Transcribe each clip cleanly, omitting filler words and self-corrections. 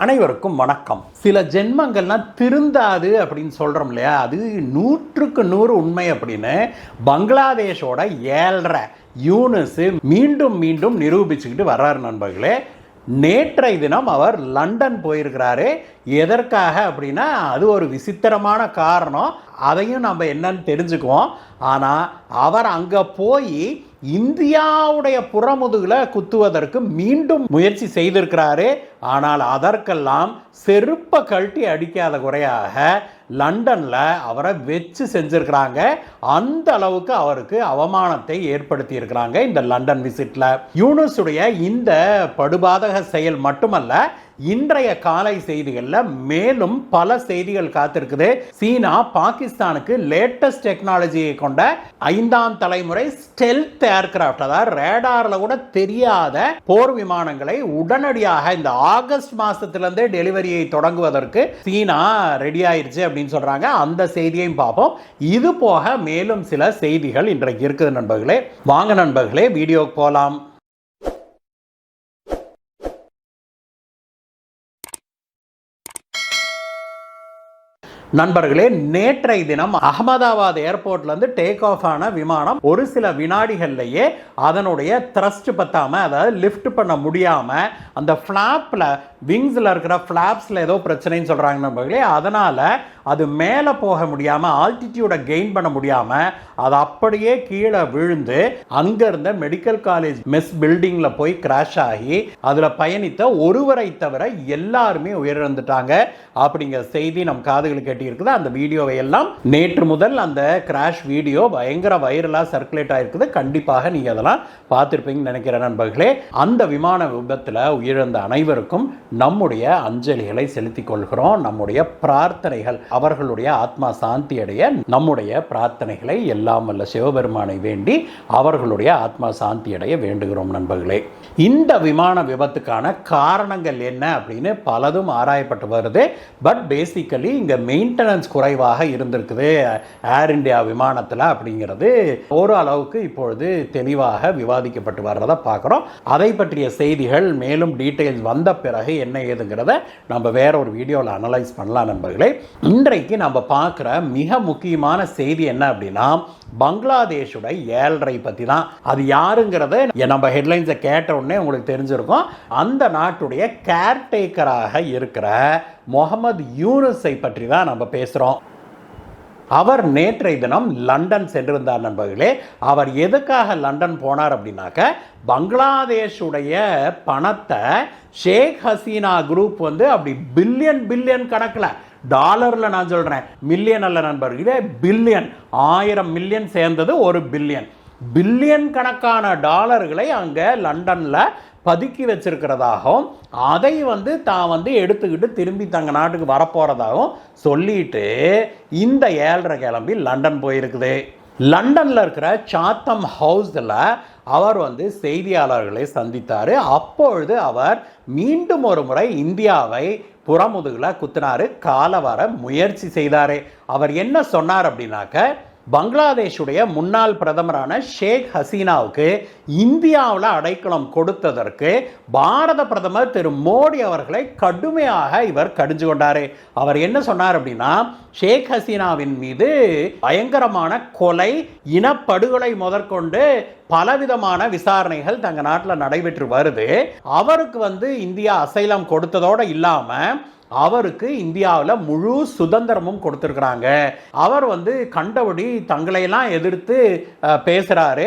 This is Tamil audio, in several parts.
அனைவருக்கும் வணக்கம். சில ஜென்மங்கள்லாம் திருந்தாது அப்படின்னு சொல்கிறோம் இல்லையா, அது 100க்கு 100 உண்மை அப்படின்னு பங்களாதேஷோட 7.5 யூனுஸ் மீண்டும் மீண்டும் நிரூபிச்சுக்கிட்டு வர்றாரு நண்பர்களே. நேற்றைய தினம் அவர் லண்டன் போயிருக்கிறாரு. எதற்காக அப்படின்னா அது ஒரு விசித்திரமான காரணம், அதையும் நம்ம என்னன்னு தெரிஞ்சுக்குவோம். ஆனால் அவர் அங்கே போய் இந்தியாவுடைய புறமுதுகில் குத்துவதற்கு மீண்டும் முயற்சி செய்திருக்கிறாரு. ஆனால் அதற்கெல்லாம் செருப்பை கழட்டி அடிக்காத குறையாக லண்டனில் அவரை வச்சு செஞ்சிருக்கிறாங்க. அந்த அளவுக்கு அவருக்கு அவமானத்தை ஏற்படுத்தி இருக்கிறாங்க இந்த லண்டன் விசிட்ல. யூனுஸுடைய இந்த படுபாதக செயல் மட்டுமல்ல, இன்றைய காலை செய்திகளில் மேலும் பல செய்திகள் காத்திருக்குது. சீனா பாகிஸ்தானுக்கு லேட்டஸ்ட் டெக்னாலஜியை கொண்ட 5ஆம் தலைமுறை ஸ்டெல்த் ஏர்கிராஃப்ட், அதாவது ரேடாரில் கூட தெரியாத போர் விமானங்களை உடனடியாக இந்த ஆகஸ்ட் மாசத்திலிருந்தே டெலிவரியை தொடங்குவதற்கு சீனா ரெடி ஆயிருச்சு அப்படின்னு சொல்றாங்க. அந்த செய்தியையும் பார்ப்போம். இது போக மேலும் சில செய்திகள் இன்றைக்கு இருக்குது நண்பர்களே. வாங்க நண்பர்களே, வீடியோக்கு போலாம். நண்பர்களே, நேற்றைய தினம் அகமதாபாத் ஏர்போர்ட்லேருந்து டேக் ஆஃப் ஆன விமானம் ஒரு சில வினாடிகள்லேயே அதனுடைய த்ரஸ்ட் பத்தாமல், அதாவது லிஃப்ட் பண்ண முடியாமல், அந்த ஃப்ளாப்பில் விங்ஸில் இருக்கிற ஃப்ளாப்ஸில் ஏதோ பிரச்சனைன்னு சொல்கிறாங்க நண்பர்களே. அதனால் அது மேலே போக முடியாமல், ஆல்டிடியூடை கெயின் பண்ண முடியாமல் அது அப்படியே கீழே விழுந்து அங்கே இருந்த மெடிக்கல் காலேஜ் மெஸ் பில்டிங்கில் போய் கிராஷ் ஆகி அதில் பயணித்த ஒருவரை தவிர எல்லாருமே உயிரிழந்துட்டாங்க அப்படிங்கிற செய்தி நம் காதுகளுக்கு இருக்குது. அந்த வீடியோவை எல்லாம் நேற்று முதல் அந்த கிராஷ் வீடியோ பயங்கர வைரலா சர்க்குலேட் ஆயிருக்குது. கண்டிப்பாக நீங்க அதெல்லாம் பார்த்திருப்பீங்கன்னு நினைக்கிறேன் நண்பர்களே. அந்த விமான விபத்தில் உயிரிழந்த அனைவருக்கும் நம்முடைய அஞ்சலிகளை செலுத்திக் கொள்கிறோம். நம்முடைய பிரார்த்தனைகள், அவர்களுடைய ஆத்மா சாந்தி அடைய நம்முடைய பிரார்த்தனைகளை எல்லாம் வல்ல சிவபெருமானை வேண்டி அவர்களுடைய ஆத்மா சாந்தி அடைய வேண்டுகிறோம் நண்பர்களே. இந்த விமான விபத்துக்கான காரணங்கள் என்ன அப்படின்னு பலதும் ஆராயப்பட்டு வருது. பட் பேசிக்கலி இங்க மெயின்டெனன்ஸ் குறைவாக இருந்திருக்குது ஏர் இந்தியா விமானத்தில் அப்படிங்கிறது ஓரளவுக்கு இப்பொழுது தெளிவாக விவாதிக்கப்பட்டு வர்றதை பார்க்குறோம். அதை பற்றிய செய்திகள் மேலும் டீட்டெயில்ஸ் வந்த பிறகு என்ன ஏதுங்கிறத நம்ம வேற ஒரு வீடியோவில் அனலைஸ் பண்ணலாம் நண்பர்களே. இன்றைக்கு நம்ம பார்க்குற மிக முக்கியமான செய்தி என்ன அப்படின்னா, பங்களாதேஷோட 7.5 பற்றி தான். அது யாருங்கிறத நம்ம ஹெட்லைன்ஸை கேட்ட உடனே உங்களுக்கு தெரிஞ்சிருக்கும். அந்த நாட்டுடைய கேர்டேக்கராக இருக்கிற முகமது யூனுஸை பற்றி தான் நம்ம பேசுகிறோம். அவர் நேற்றைய தினம் லண்டன் சென்றிருந்தார் நண்பர்களே. அவர் எதுக்காக லண்டன் போனார் அப்படின்னாக்க, பங்களாதேஷுடைய பணத்தை ஷேக் ஹசீனா குரூப் அப்படி பில்லியன் கணக்கில், டாலரில் நான் சொல்கிறேன், மில்லியன் அல்ல நண்பர்களே, பில்லியன், 1000 மில்லியன் சேர்ந்தது 1 பில்லியன் கணக்கான டாலர்களை அங்கே லண்டனில் பதுக்கி வச்சிருக்கிறதாகவும், அதை தான் எடுத்துக்கிட்டு திரும்பி தங்க நாட்டுக்கு வரப்போகிறதாகவும் சொல்லிட்டு இந்த 7.5 கிளம்பி லண்டன் போயிருக்குது. லண்டனில் இருக்கிற சாத்தம் ஹவுஸில் அவர் செய்தியாளர்களை சந்தித்தார். அப்பொழுது அவர் மீண்டும் ஒரு முறை இந்தியாவை புறமுதுகில் குத்தினாரு, கால வர முயற்சி செய்தார். அவர் என்ன சொன்னார் அப்படின்னாக்க, பங்களாதேஷுடைய முன்னாள் பிரதமரான ஷேக் ஹசீனாவுக்கு இந்தியாவில் அடைக்கலம் கொடுத்ததற்கு பாரத பிரதமர் திரு மோடி அவர்களை கடுமையாக இவர் கடிஞ்சு கொண்டார். அவர் என்ன சொன்னார் அப்படின்னா, ஷேக் ஹசீனாவின் மீது பயங்கரமான கொலை, இனப்படுகொலை முதற்கொண்டு பலவிதமான விசாரணைகள் தங்க நாட்டில் நடைபெற்று வருது. அவருக்கு இந்தியா அசைலம் கொடுத்ததோடு இல்லாமல் அவருக்கு இந்தியாவில் முழு சுதந்திரமும் கொடுத்துருக்குறாங்க. அவர் கண்டபடி தங்களையெல்லாம் எதிர்த்து பேசுகிறாரு.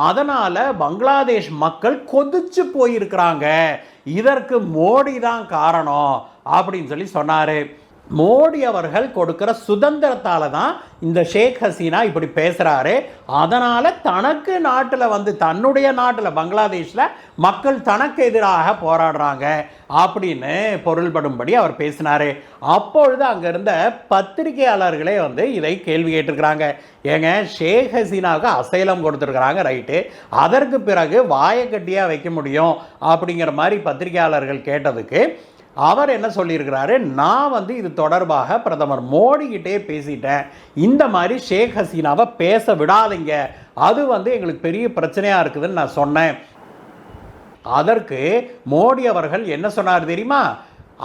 அதனால் பங்களாதேஷ் மக்கள் கொதிச்சு போயிருக்கிறாங்க. இதற்கு மோடி தான் காரணம் அப்படின்னு சொன்னார். மோடி அவர்கள் கொடுக்கிற சுதந்திரத்தால தான் இந்த ஷேக் ஹசீனா இப்படி பேசுறாரு. அதனால தனக்கு நாட்டில் தன்னுடைய நாட்டில் பங்களாதேஷில் மக்கள் தனக்கு எதிராக போராடுறாங்க அப்படின்னு பொருள்படும்படி அவர் பேசினாரு. அப்பொழுது அங்க இருந்த பத்திரிகையாளர்களே இதை கேள்வி கேட்டிருக்கிறாங்க. ஏங்க, ஷேக் ஹசீனாவுக்கு அசைலம் கொடுத்துருக்குறாங்க, ரைட்டு, அதற்கு பிறகு வாயை கட்டியா வைக்க முடியும் அப்படிங்கிற மாதிரி பத்திரிகையாளர்கள் கேட்டதுக்கு அவர் என்ன சொல்லியிருக்கிறாரு, நான் இது தொடர்பாக பிரதமர் மோடி கிட்டே பேசிட்டேன், இந்த மாதிரி ஷேக் ஹசீனாவை பேச விடாதீங்க, அது எங்களுக்கு பெரிய பிரச்சனையாக இருக்குதுன்னு நான் சொன்னேன். அதற்கு மோடி அவர்கள் என்ன சொன்னார் தெரியுமா,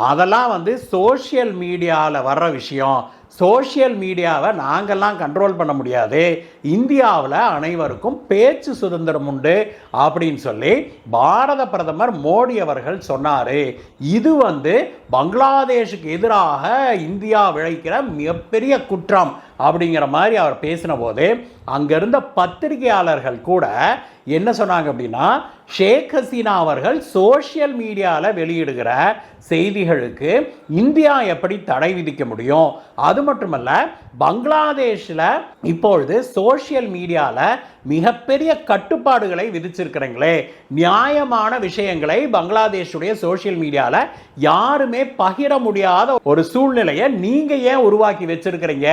அதெல்லாம் வந்து சோஷியல் மீடியாவில் வர்ற விஷயம். சோஷியல் மீடியாவை நாங்கள்லாம் கண்ட்ரோல் பண்ண முடியாது, இந்தியாவில் அனைவருக்கும் பேச்சு சுதந்திரம் உண்டு அப்படின்னு சொல்லி பாரத பிரதமர் மோடி அவர்கள் சொன்னார். இது வந்து பங்களாதேஷுக்கு எதிராக இந்தியா விளைக்கிற மிகப்பெரிய குற்றம் அப்படிங்கிற மாதிரி அவர் பேசின போது அங்கிருந்த பத்திரிகையாளர்கள் கூட என்ன சொன்னாங்க அப்படின்னா, ஷேக் ஹசீனா அவர்கள் சோஷியல் மீடியாவில் வெளியிடுகிற செய்திகளுக்கு இந்தியா எப்படி தடை விதிக்க முடியும்? அது மட்டுமல்ல, பங்களாதேஷில் இப்பொழுது சோஷியல் மீடியாவில் மிகப்பெரிய கட்டுப்பாடுகளை விதிச்சிருக்கிறீங்களே, நியாயமான விஷயங்களை பங்களாதேஷுடைய சோஷியல் மீடியாவில் யாருமே பகிர முடியாத ஒரு சூழ்நிலையை நீங்கள் ஏன் உருவாக்கி வச்சிருக்கிறீங்க?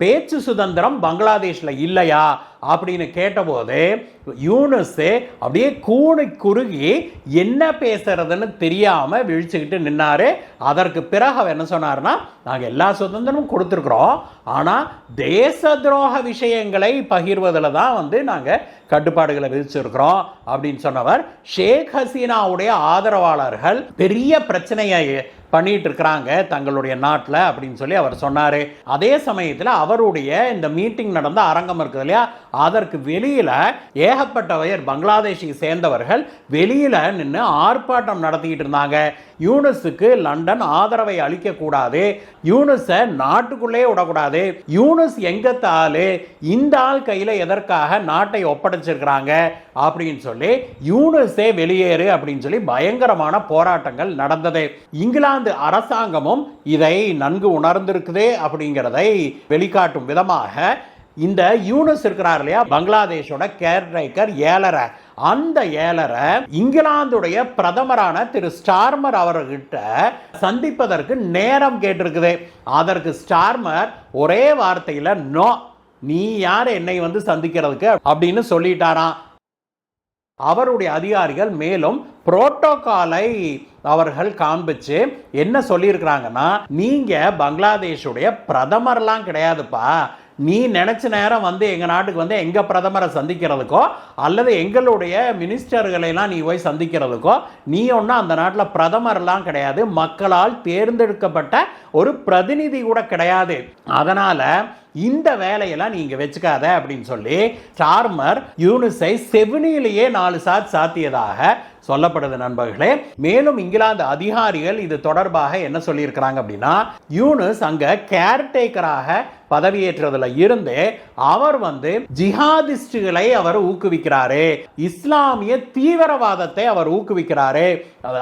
பேச்சு சுதந்திரம் பங்களாதேஷில் இல்லையா அப்படின்னு கேட்டபோது யூனுஸ் அப்படியே கூணி குறுகி என்ன பேசுறதுன்னு தெரியாம விழிச்சுக்கிட்டு நின்னாரு. அதற்கு பிறகு அவர் என்ன சொன்னார்னா, நாங்கள் எல்லா சுதந்திரமும் கொடுத்துருக்குறோம், ஆனால் தேச துரோக விஷயங்களை பகிர்வதில் தான் வந்து நாங்கள் கட்டுப்பாடுகளை விதிச்சிருக்கிறோம் அப்படின்னு சொன்னவர். ஷேக் ஹசீனாவுடைய ஆதரவாளர்கள் பெரிய பிரச்சனையை பண்ணிட்டு இருக்கிறாங்க தங்களுடைய நாட்டில் அப்படின்னு சொல்லி அவர் சொன்னார். அதே சமயத்தில் அவருடைய இந்த மீட்டிங் நடந்த அரங்கம் இருக்குது இல்லையா, அதற்கு வெளியில் ஏகப்பட்டவர் பங்களாதேஷை சேர்ந்தவர்கள் வெளியில் நின்று ஆர்ப்பாட்டம் நடத்திக்கிட்டு இருந்தாங்க. யூனுஸுக்கு லண்டன் ஆதரவை அளிக்கக்கூடாது, யூனுஸை நாட்டுக்குள்ளே விடக்கூடாது, யூனுஸ் எங்கத்தாலு, இந்த ஆள் கையில் எதற்காக நாட்டை ஒப்படைச்சிருக்கிறாங்க அப்படின்னு சொல்லி யூனுஸே வெளியேறு அப்படின்னு சொல்லி பயங்கரமான போராட்டங்கள் நடந்தது. இங்கிலாந்து அரசாங்கமும் இதை நன்கு உணர்ந்திருக்குது அப்படிங்கிறதை வெளிக்காட்டும் விதமாக இந்த யூனுஸ் இருக்கிறார் இல்லையா, பங்களாதேஷோட கேர்டேக்கர் ஏலரை, அந்த ஏலரை இங்கிலாந்துடைய பிரதமரான திரு ஸ்டார்மர் அவர்கிட்ட சந்திப்பதற்கு நேரம் கேட்டிருக்குது. அதற்கு ஸ்டார்மர் ஒரே வார்த்தையில் நோ, நீ யார் என்னை வந்து சந்திக்கிறதுக்கு அப்படின்னு சொல்லிட்டாராம். அவருடைய அதிகாரிகள் மேலும் புரோட்டோகாலை அவர்கள் காண்பிச்சு என்ன சொல்லியிருக்கிறாங்கன்னா, நீங்க பங்களாதேஷுடைய பிரதமர்லாம் கிடையாதுப்பா, நீ நினைச்ச நேரம் வந்து எங்க நாட்டுக்கு வந்து எங்க பிரதமரை சந்திக்கிறதுக்கோ அல்லது எங்களுடைய மினிஸ்டர்களெல்லாம் நீ போய் சந்திக்கிறதுக்கோ நீ ஒன்றும் அந்த நாட்டில் பிரதமர்லாம் கிடையாது, மக்களால் தேர்ந்தெடுக்கப்பட்ட ஒரு பிரதிநிதி கூட கிடையாது, அதனால இந்த வேலையெல்லாம் நீங்க வச்சுக்காத அப்படின்னு சொல்லி ஸ்டார்மர் யூனுஸை செவினியிலேயே 4 சாத் சாத்தியதாக சொல்லப்படுது நண்பர்களே. மேலும் இங்கிலாந்து அதிகாரிகள் இது தொடர்பாக என்ன சொல்லியிருக்கிறாங்க அப்படின்னா, யூனுஸ் அங்க கேர்டேக்கராக பதவியேற்றதுல இருந்து அவர் வந்து ஜிஹாதிஸ்டுகளை அவர் ஊக்குவிக்கிறாரு, இஸ்லாமிய தீவிரவாதத்தை அவர் ஊக்குவிக்கிறாரு,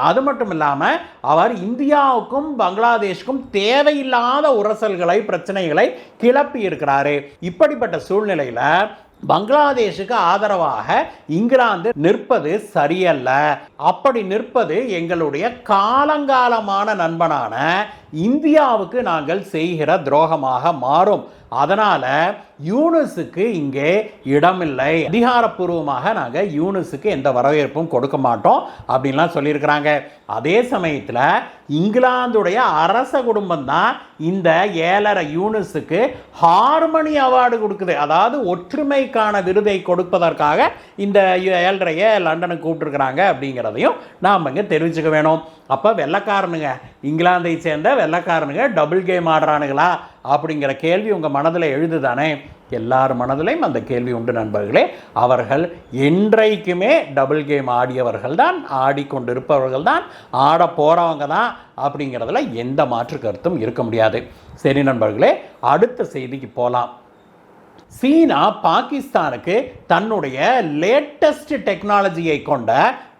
அது மட்டும் இல்லாம அவர் இந்தியாவுக்கும் பங்களாதேஷுக்கும் தேவையில்லாத உரசல்களை பிரச்சனைகளை கிளப்பி இருக்கிறாரு. இப்படிப்பட்ட சூழ்நிலையில பங்களாதேஷுக்கு ஆதரவாக இங்கிலாந்து நிற்பது சரியல்ல, அப்படி நிற்பது எங்களுடைய காலங்காலமான நண்பனான இந்தியாவுக்கு நாங்கள் செய்கிற துரோகமாக மாறும், அதனால யூனுஸுக்கு இங்கே இடமில்லை, அதிகாரப்பூர்வமாக நாங்கள் யூனுஸுக்கு எந்த வரவேற்பும் கொடுக்க மாட்டோம் அப்படின்லாம் சொல்லியிருக்கிறாங்க. அதே சமயத்தில் இங்கிலாந்துடைய அரச குடும்பம் தான் இந்த ஏலரை யூனுஸுக்கு ஹார்மனி அவார்டு கொடுக்குது, அதாவது ஒற்றுமைக்கான விருதை கொடுப்பதற்காக இந்த ஏலரையை லண்டனுக்கு கூப்பிட்டுருக்குறாங்க அப்படிங்கிறதையும் நாம் இங்கே தெரிவிச்சுக்க வேணும். அப்போ வெள்ளைக்காரனுங்க, இங்கிலாந்தை சேர்ந்த வெள்ளைக்காரனுங்க டபுள் கேம் ஆடுறானுங்களா அப்படிங்கிற கேள்வி உங்கள் மனதில் எழுதுதானே? எல்லார் மனதிலையும் அந்த கேள்வி உண்டு நண்பர்களே. அவர்கள் என்றைக்குமே டபுள் கேம் ஆடியவர்கள் தான், ஆடிக்கொண்டிருப்பவர்கள் தான், ஆட போகிறவங்க தான் அப்படிங்கிறதுல எந்த மாற்று கருத்தும் இருக்க முடியாது. சரி நண்பர்களே, அடுத்த செய்திக்கு போகலாம். சீனா பாகிஸ்தானுக்கு தன்னுடைய லேட்டஸ்ட் டெக்னாலஜியை கொண்ட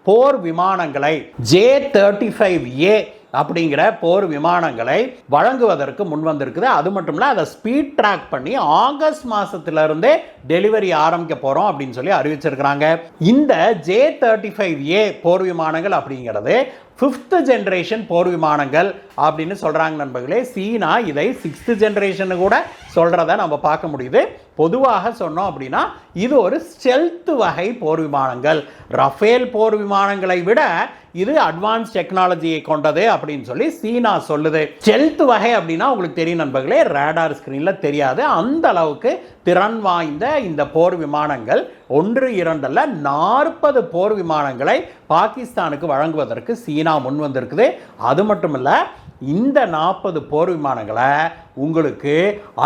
போர் விமானங்களை J-35A அப்படிங்கிற போர் விமானங்களை வழங்குவதற்கு முன்வந்திருக்குது. அது மட்டும் இல்லை, அதை ஸ்பீட் ட்ராக் பண்ணி ஆகஸ்ட் மாதத்திலிருந்தே டெலிவரி ஆரம்பிக்க போகிறோம் அப்படின்னு சொல்லி அறிவிச்சிருக்கிறாங்க. இந்த J-35A போர் விமானங்கள் அப்படிங்கிறது 5th ஜென்ரேஷன் போர் விமானங்கள் அப்படின்னு சொல்கிறாங்க நண்பர்களே. சீனா இதை 6th ஜென்ரேஷன் கூட சொல்கிறத நம்ம பார்க்க முடியுது. பொதுவாக சொன்னோம் அப்படின்னா இது ஒரு ஸ்டெல்த் வகை போர் விமானங்கள், ரஃபேல் போர் விமானங்களை விட இது அட்வான்ஸ் டெக்னாலஜியை கொண்டது அப்படின்னு சொல்லி சீனா சொல்லுது. ஸ்டெல்த் வகை அப்படின்னா உங்களுக்கு தெரியும் நண்பர்களே, ரேடார் ஸ்கிரீனில் தெரியாது, அந்த அளவுக்கு திறன் வாய்ந்த இந்த போர் விமானங்கள் 1, 2 அல்ல 40 போர் விமானங்களை பாகிஸ்தானுக்கு வழங்குவதற்கு சீனா முன் வந்திருக்குது. அது மட்டும் இல்லை, இந்த 40 போர் விமானங்களை உங்களுக்கு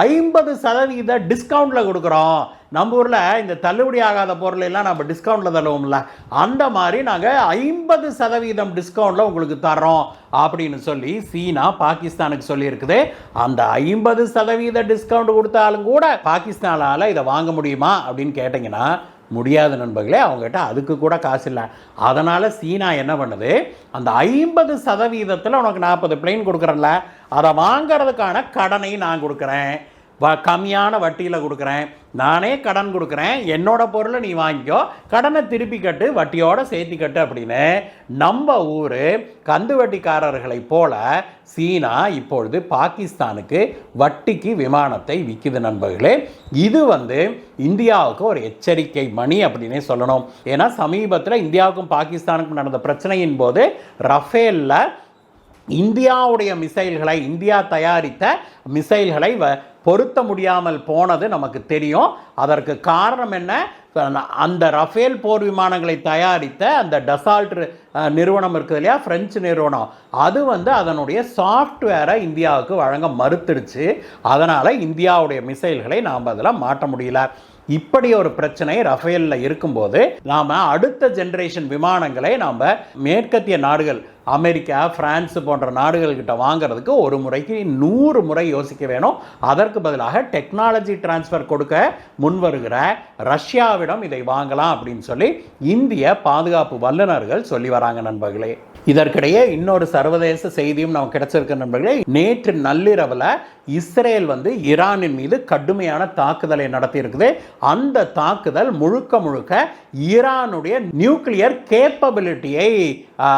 50% டிஸ்கவுண்ட்டில் கொடுக்குறோம். நம்ம ஊரில் இந்த தள்ளுபடி ஆகாத பொருள் எல்லாம் நம்ம டிஸ்கவுண்ட்டில் தள்ளுவோம்ல, அந்த மாதிரி நாங்கள் 50% டிஸ்கவுண்ட்டில் உங்களுக்கு தர்றோம் அப்படின்னு சொல்லி சீனா பாகிஸ்தானுக்கு சொல்லியிருக்குது. அந்த 50% டிஸ்கவுண்ட் கொடுத்தாலும் கூட பாகிஸ்தானால் இதை வாங்க முடியுமா அப்படின்னு கேட்டிங்கன்னா முடியாது நண்பர்களே. அவங்ககிட்ட அதுக்கு கூட காசு இல்லை. அதனால் சீனா என்ன பண்ணுது, அந்த 50%த்தில் உனக்கு 40 பிளேன் கொடுக்குறேன்ல, அதை வாங்கிறதுக்கான கடனை நான் கொடுக்குறேன், கம்மியான வட்டியில் கொடுக்குறேன், நானே கடன் கொடுக்குறேன், என்னோட பொருளை நீ வாங்கிக்கோ, கடனை திருப்பி கட்டு, வட்டியோட சேர்த்தி கட்டு அப்படின்னு நம்ம ஊர் கந்து வட்டிக்காரர்களை போல சீனா இப்பொழுது பாகிஸ்தானுக்கு வட்டிக்கு விமானத்தை விற்குது நண்பர்களே. இது இந்தியாவுக்கு ஒரு எச்சரிக்கை மணி அப்படின்னே சொல்லணும். ஏன்னா சமீபத்தில் இந்தியாவுக்கும் பாகிஸ்தானுக்கும் நடந்த பிரச்சனையின் போது ரஃபேலில் இந்தியாவுடைய மிசைல்களை, இந்தியா தயாரித்த மிசைல்களை பொருத்த முடியாமல் போனது நமக்கு தெரியும். அதற்கு காரணம் என்ன, அந்த ரஃபேல் போர் விமானங்களை தயாரித்த அந்த டசால்ட் நிறுவனம் இருக்குது இல்லையா, பிரெஞ்சு நிறுவனம், அது அதனுடைய சாஃப்ட்வேரை இந்தியாவுக்கு வழங்க மறுத்துடுச்சு. அதனால் இந்தியாவுடைய மிசைல்களை நாம் அதில் மாட்ட முடியல. இப்படி ஒரு பிரச்சனை ரஃபேலில் இருக்கும்போது நாம் அடுத்த ஜென்ரேஷன் விமானங்களை நாம் மேற்கத்திய நாடுகள், அமெரிக்கா, பிரான்ஸ் போன்ற நாடுகள்கிட்ட வாங்கிறதுக்கு ஒரு முறைக்கு 100 முறை யோசிக்க வேணும். அதற்கு பதிலாக டெக்னாலஜி டிரான்ஸ்ஃபர் கொடுக்க முன்வருகிற ரஷ்யாவிடம் இதை வாங்கலாம் அப்படின்னு சொல்லி இந்திய பாதுகாப்பு வல்லுநர்கள் சொல்லி வராங்க நண்பர்களே. இதற்கிடையே இன்னொரு சர்வதேச செய்தியும் நமக்கு கிடைச்சிருக்க நண்பர்களே. நேற்று நள்ளிரவில் இஸ்ரேல் ஈரானின் மீது கடுமையான தாக்குதலை நடத்தி இருக்குது. அந்த தாக்குதல் முழுக்க முழுக்க ஈரானுடைய நியூக்ளியர் கேப்பபிலிட்டியை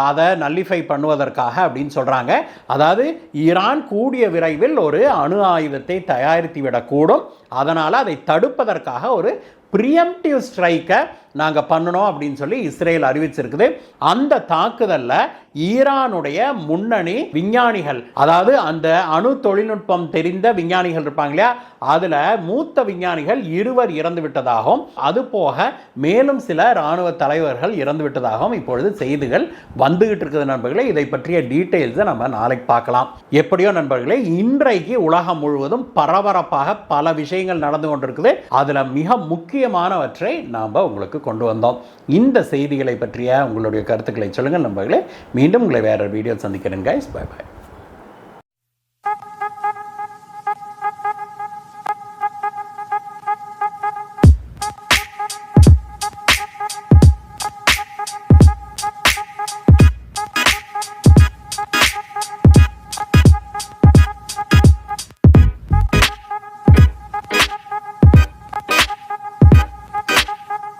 அதை நல்லிஃபை பண்ணுவதற்காக அப்படின்னு சொல்கிறாங்க. அதாவது ஈரான் கூடிய விரைவில் ஒரு அணு ஆயுதத்தை தயாரித்து விடக்கூடும். அதனால் அதை தடுப்பதற்காக ஒரு ப்ரீஎம்ப்டிவ் ஸ்ட்ரைக்கை நாங்கள் பண்ணணும் அப்படின்னு சொல்லி இஸ்ரேல் அறிவிச்சிருக்குது. அந்த தாக்குதலில் ஈரானுடைய முன்னணி விஞ்ஞானிகள், அதாவது அந்த அணு தொழில்நுட்பம் தெரிந்த விஞ்ஞானிகள் இருப்பாங்க இல்லையா, அதில் மூத்த விஞ்ஞானிகள் 2 இறந்து விட்டதாகவும், அதுபோக மேலும் சில இராணுவ தலைவர்கள் இறந்து விட்டதாகவும் இப்பொழுது செய்திகள் வந்துகிட்டு இருக்குது நண்பர்களே. இதை பற்றிய டீட்டெயில்ஸை நம்ம நாளைக்கு பார்க்கலாம். எப்படியோ நண்பர்களே, இன்றைக்கு உலகம் முழுவதும் பரபரப்பாக பல விஷயங்கள் நடந்து கொண்டிருக்குது. அதில் மிக முக்கியமானவற்றை நாம் உங்களுக்கு கொண்டு வந்தோம். இந்த செய்திகளை பற்றிய உங்களுடைய கருத்துக்களை சொல்லுங்கள் நண்பர்களே. மீண்டும் உங்களை வேற வீடியோ சந்திக்கிறேன் கைஸ். Bye bye.